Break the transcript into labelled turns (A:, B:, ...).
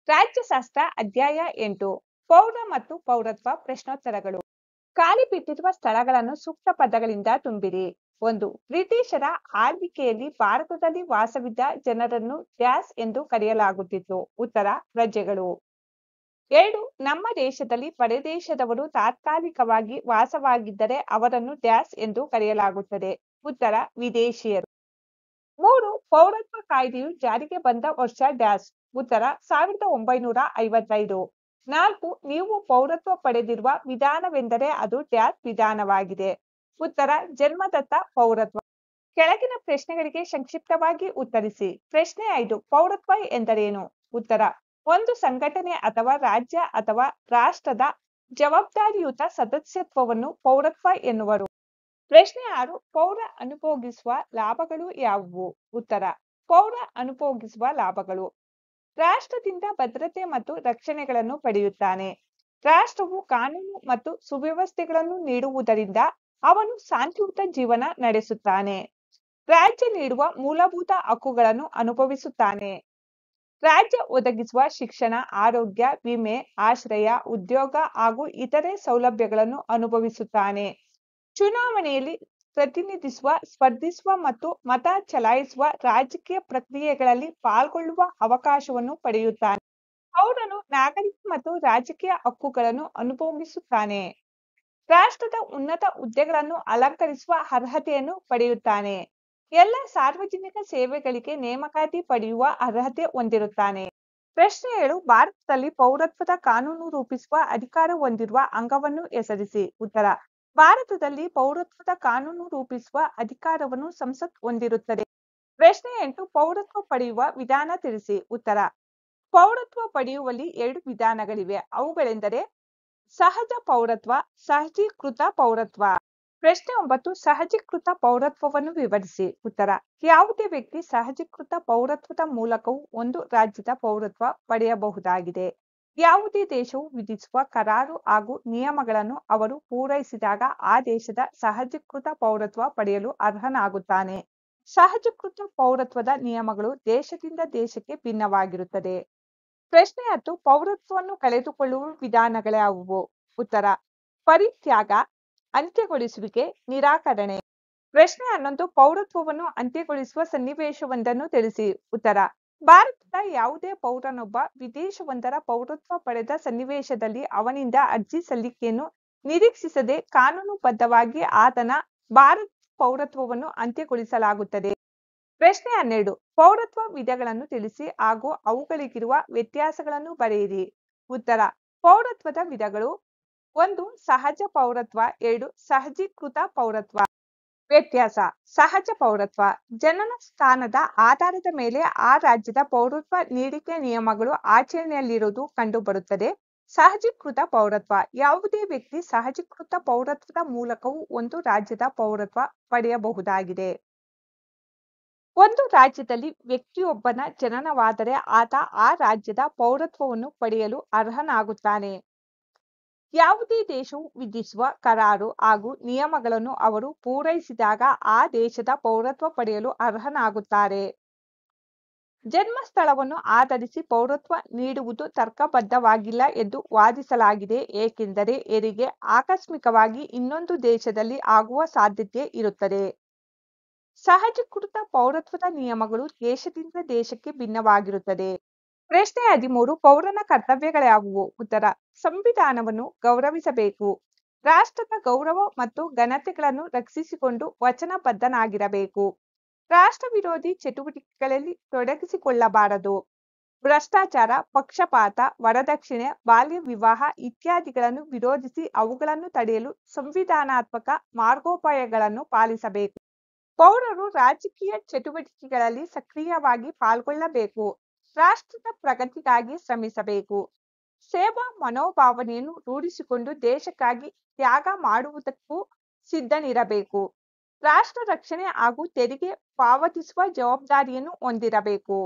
A: ರಾಜ್ಯಶಾಸ್ತ್ರ ಅಧ್ಯಾಯ 8 ಪೌರ ಮತ್ತು ಪೌರತ್ವ ಪ್ರಶ್ನೋತ್ತರಗಳು. ಖಾಲಿ ಬಿಟ್ಟಿರುವ ಸ್ಥಳಗಳನ್ನು ಸೂಕ್ತ ಪದಗಳಿಂದ ತುಂಬಿರಿ. 1. ಬ್ರಿಟಿಷರ ಆಳ್ವಿಕೆಯಲ್ಲಿ ಭಾರತದಲ್ಲಿ ವಾಸವಿದ್ದ ಜನರನ್ನು ಡ್ಯಾಸ್ ಎಂದು ಕರೆಯಲಾಗುತ್ತಿತ್ತು. ಉತ್ತರ ಪ್ರಜೆಗಳು. 2. ನಮ್ಮ ದೇಶದಲ್ಲಿ ಪರದೇಶದವರು ತಾತ್ಕಾಲಿಕವಾಗಿ ವಾಸವಾಗಿದ್ದರೆ ಅವರನ್ನು ಡ್ಯಾಸ್ ಎಂದು ಕರೆಯಲಾಗುತ್ತದೆ. ಉತ್ತರ ವಿದೇಶಿಯರು. 3. ಪೌರತ್ವ ಕಾಯ್ದೆಯು ಜಾರಿಗೆ ಬಂದ ವರ್ಷ ಡ್ಯಾಸ್. ಉತ್ತರ 1955. 4. ನೀವು ಪೌರತ್ವ ಪಡೆದಿರುವ ವಿಧಾನವೆಂದರೆ ಅದು ಡ್ಯಾಸ್ ವಿಧಾನವಾಗಿದೆ. ಉತ್ತರ ಜನ್ಮದತ್ತ ಪೌರತ್ವ. ಕೆಳಗಿನ ಪ್ರಶ್ನೆಗಳಿಗೆ ಸಂಕ್ಷಿಪ್ತವಾಗಿ ಉತ್ತರಿಸಿ. ಪ್ರಶ್ನೆ 5. ಪೌರತ್ವ ಎಂದರೇನು? ಉತ್ತರ ಒಂದು ಸಂಘಟನೆ ಅಥವಾ ರಾಜ್ಯ ಅಥವಾ ರಾಷ್ಟ್ರದ ಜವಾಬ್ದಾರಿಯುತ ಸದಸ್ಯತ್ವವನ್ನು ಪೌರತ್ವ ಎನ್ನುವರು. ಪ್ರಶ್ನೆ 6. ಪೌರ ಅನುಭೋಗಿಸುವ ಲಾಭಗಳು ಯಾವುವು? ಉತ್ತರ ಪೌರ ಅನುಭೋಗಿಸುವ ಲಾಭಗಳು. ರಾಷ್ಟ್ರದಿಂದ ಭದ್ರತೆ ಮತ್ತು ರಕ್ಷಣೆಗಳನ್ನು ಪಡೆಯುತ್ತಾನೆ. ರಾಷ್ಟ್ರವು ಕಾನೂನು ಮತ್ತು ಸುವ್ಯವಸ್ಥೆಗಳನ್ನು ನೀಡುವುದರಿಂದ ಅವನು ಶಾಂತಿಯುತ ಜೀವನ ನಡೆಸುತ್ತಾನೆ. ರಾಜ್ಯ ನೀಡುವ ಮೂಲಭೂತ ಹಕ್ಕುಗಳನ್ನು ಅನುಭವಿಸುತ್ತಾನೆ. ರಾಜ್ಯ ಒದಗಿಸುವ ಶಿಕ್ಷಣ, ಆರೋಗ್ಯ, ವಿಮೆ, ಆಶ್ರಯ, ಉದ್ಯೋಗ ಹಾಗೂ ಇತರೆ ಸೌಲಭ್ಯಗಳನ್ನು ಅನುಭವಿಸುತ್ತಾನೆ. ಚುನಾವಣೆಯಲ್ಲಿ ಪ್ರತಿನಿಧಿಸುವ, ಸ್ಪರ್ಧಿಸುವ ಮತ್ತು ಮತ ಚಲಾಯಿಸುವ ರಾಜಕೀಯ ಪ್ರಕ್ರಿಯೆಗಳಲ್ಲಿ ಪಾಲ್ಗೊಳ್ಳುವ ಅವಕಾಶವನ್ನು ಪಡೆಯುತ್ತಾನೆ. ಪೌರನು ನಾಗರಿಕ ಮತ್ತು ರಾಜಕೀಯ ಹಕ್ಕುಗಳನ್ನು ಅನುಭವಿಸುತ್ತಾನೆ. ರಾಷ್ಟ್ರದ ಉನ್ನತ ಹುದ್ದೆಗಳನ್ನು ಅಲಂಕರಿಸುವ ಅರ್ಹತೆಯನ್ನು ಪಡೆಯುತ್ತಾನೆ. ಎಲ್ಲ ಸಾರ್ವಜನಿಕ ಸೇವೆಗಳಿಗೆ ನೇಮಕಾತಿ ಪಡೆಯುವ ಅರ್ಹತೆ ಹೊಂದಿರುತ್ತಾನೆ. ಪ್ರಶ್ನೆ 7. ಭಾರತದಲ್ಲಿ ಪೌರತ್ವದ ಕಾನೂನು ರೂಪಿಸುವ ಅಧಿಕಾರ ಹೊಂದಿರುವ ಅಂಗವನ್ನು ಹೆಸರಿಸಿ. ಉತ್ತರ ಭಾರತದಲ್ಲಿ ಪೌರತ್ವದ ಕಾನೂನು ರೂಪಿಸುವ ಅಧಿಕಾರವನ್ನು ಸಂಸತ್ ಹೊಂದಿರುತ್ತದೆ. ಪ್ರಶ್ನೆ 8. ಪೌರತ್ವ ಪಡೆಯುವ ವಿಧಾನ ತಿಳಿಸಿ. ಉತ್ತರ ಪೌರತ್ವ ಪಡೆಯುವಲ್ಲಿ 2 ವಿಧಾನಗಳಿವೆ. ಅವುಗಳೆಂದರೆ ಸಹಜ ಪೌರತ್ವ, ಸಹಜೀಕೃತ ಪೌರತ್ವ. ಪ್ರಶ್ನೆ 9. ಸಹಜೀಕೃತ ಪೌರತ್ವವನ್ನು ವಿವರಿಸಿ. ಉತ್ತರ ಯಾವುದೇ ವ್ಯಕ್ತಿ ಸಹಜೀಕೃತ ಪೌರತ್ವದ ಮೂಲಕವೂ ಒಂದು ರಾಜ್ಯದ ಪೌರತ್ವ ಪಡೆಯಬಹುದಾಗಿದೆ. ಯಾವುದೇ ದೇಶವು ವಿಧಿಸುವ ಕರಾರು ಹಾಗೂ ನಿಯಮಗಳನ್ನು ಅವರು ಪೂರೈಸಿದಾಗ ಆ ದೇಶದ ಸಹಜೀಕೃತ ಪೌರತ್ವ ಪಡೆಯಲು ಅರ್ಹನಾಗುತ್ತಾನೆ. ಸಹಜೀಕೃತ ಪೌರತ್ವದ ನಿಯಮಗಳು ದೇಶದಿಂದ ದೇಶಕ್ಕೆ ಭಿನ್ನವಾಗಿರುತ್ತದೆ. ಪ್ರಶ್ನೆ 10. ಪೌರತ್ವವನ್ನು ಕಳೆದುಕೊಳ್ಳುವ ವಿಧಾನಗಳ್ಯಾವುವು? ಉತ್ತರ ಪರಿತ್ಯಾಗ, ಅಂತ್ಯಗೊಳಿಸುವಿಕೆ, ನಿರಾಕರಣೆ. ಪ್ರಶ್ನೆ 11. ಪೌರತ್ವವನ್ನು ಅಂತ್ಯಗೊಳಿಸುವ ಸನ್ನಿವೇಶವೊಂದನ್ನು ತಿಳಿಸಿ. ಉತ್ತರ ಭಾರತದ ಯಾವುದೇ ಪೌರನೊಬ್ಬ ವಿದೇಶವೊಂದರ ಪೌರತ್ವ ಪಡೆದ ಸನ್ನಿವೇಶದಲ್ಲಿ ಅವನಿಂದ ಅರ್ಜಿ ಸಲ್ಲಿಕೆಯನ್ನು ನಿರೀಕ್ಷಿಸದೆ ಕಾನೂನುಬದ್ಧವಾಗಿ ಆತನ ಭಾರತ ಪೌರತ್ವವನ್ನು ಅಂತ್ಯಗೊಳಿಸಲಾಗುತ್ತದೆ. ಪ್ರಶ್ನೆ 12. ಪೌರತ್ವ ವಿಧಗಳನ್ನು ತಿಳಿಸಿ ಹಾಗೂ ಅವುಗಳಿಗಿರುವ ವ್ಯತ್ಯಾಸಗಳನ್ನು ಬರೆಯಿರಿ. ಉತ್ತರ ಪೌರತ್ವದ ವಿಧಗಳು: 1. ಸಹಜ ಪೌರತ್ವ. 2. ಸಹಜೀಕೃತ ಪೌರತ್ವ. ವ್ಯತ್ಯಾಸ: ಸಹಜ ಪೌರತ್ವ ಜನನ ಸ್ಥಾನದ ಆಧಾರದ ಮೇಲೆ ಆ ರಾಜ್ಯದ ಪೌರತ್ವ ನೀಡಿಕೆ ನಿಯಮಗಳು ಆಚರಣೆಯಲ್ಲಿರುವುದು ಕಂಡುಬರುತ್ತದೆ. ಸಹಜೀಕೃತ ಪೌರತ್ವ ಯಾವುದೇ ವ್ಯಕ್ತಿ ಸಹಜೀಕೃತ ಪೌರತ್ವದ ಮೂಲಕವೂ ಒಂದು ರಾಜ್ಯದ ಪೌರತ್ವ ಪಡೆಯಬಹುದಾಗಿದೆ. ಒಂದು ರಾಜ್ಯದಲ್ಲಿ ವ್ಯಕ್ತಿಯೊಬ್ಬನ ಜನನವಾದರೆ ಆತ ಆ ರಾಜ್ಯದ ಪೌರತ್ವವನ್ನು ಪಡೆಯಲು ಅರ್ಹನಾಗುತ್ತಾನೆ. ಯಾವುದೇ ದೇಶವು ವಿಧಿಸುವ ಕರಾರು ಹಾಗೂ ನಿಯಮಗಳನ್ನು ಅವರು ಪೂರೈಸಿದಾಗ ಆ ದೇಶದ ಪೌರತ್ವ ಪಡೆಯಲು ಅರ್ಹನಾಗುತ್ತಾರೆ. ಜನ್ಮಸ್ಥಳವನ್ನು ಆಧರಿಸಿ ಪೌರತ್ವ ನೀಡುವುದು ತರ್ಕಬದ್ಧವಾಗಿಲ್ಲ ಎಂದು ವಾದಿಸಲಾಗಿದೆ, ಏಕೆಂದರೆ ಹೆರಿಗೆ ಆಕಸ್ಮಿಕವಾಗಿ ಇನ್ನೊಂದು ದೇಶದಲ್ಲಿ ಆಗುವ ಸಾಧ್ಯತೆ ಇರುತ್ತದೆ. ಸಹಜೀಕೃತ ಪೌರತ್ವದ ನಿಯಮಗಳು ದೇಶದಿಂದ ದೇಶಕ್ಕೆ ಭಿನ್ನವಾಗಿರುತ್ತದೆ. ಪ್ರಶ್ನೆ 13. ಪೌರನ ಕರ್ತವ್ಯಗಳ್ಯಾವುವು? ಉತ್ತರ ಸಂವಿಧಾನವನ್ನು ಗೌರವಿಸಬೇಕು, ರಾಷ್ಟ್ರದ ಗೌರವ ಮತ್ತು ಘನತೆಗಳನ್ನು ರಕ್ಷಿಸಿಕೊಂಡು ವಚನಬದ್ಧನಾಗಿರಬೇಕು, ರಾಷ್ಟ್ರ ವಿರೋಧಿ ಚಟುವಟಿಕೆಗಳಲ್ಲಿ ತೊಡಗಿಸಿಕೊಳ್ಳಬಾರದು, ಭ್ರಷ್ಟಾಚಾರ, ಪಕ್ಷಪಾತ, ವರದಕ್ಷಿಣೆ, ಬಾಲ್ಯ ವಿವಾಹ ಇತ್ಯಾದಿಗಳನ್ನು ವಿರೋಧಿಸಿ ಅವುಗಳನ್ನು ತಡೆಯಲು ಸಂವಿಧಾನಾತ್ಮಕ ಮಾರ್ಗೋಪಾಯಗಳನ್ನು ಪಾಲಿಸಬೇಕು. ಪೌರರು ರಾಜಕೀಯ ಚಟುವಟಿಕೆಗಳಲ್ಲಿ ಸಕ್ರಿಯವಾಗಿ ಪಾಲ್ಗೊಳ್ಳಬೇಕು, ರಾಷ್ಟ್ರದ ಪ್ರಗತಿಗಾಗಿ ಶ್ರಮಿಸಬೇಕು, ಸೇವಾ ಮನೋಭಾವನೆಯನ್ನು ರೂಢಿಸಿಕೊಂಡು ದೇಶಕ್ಕಾಗಿ ತ್ಯಾಗ ಮಾಡುವುದಕ್ಕೂ ಸಿದ್ಧನಿರಬೇಕು, ರಾಷ್ಟ್ರ ರಕ್ಷಣೆ ಹಾಗೂ ತೆರಿಗೆ ಪಾವತಿಸುವ ಜವಾಬ್ದಾರಿಯನ್ನು ಹೊಂದಿರಬೇಕು.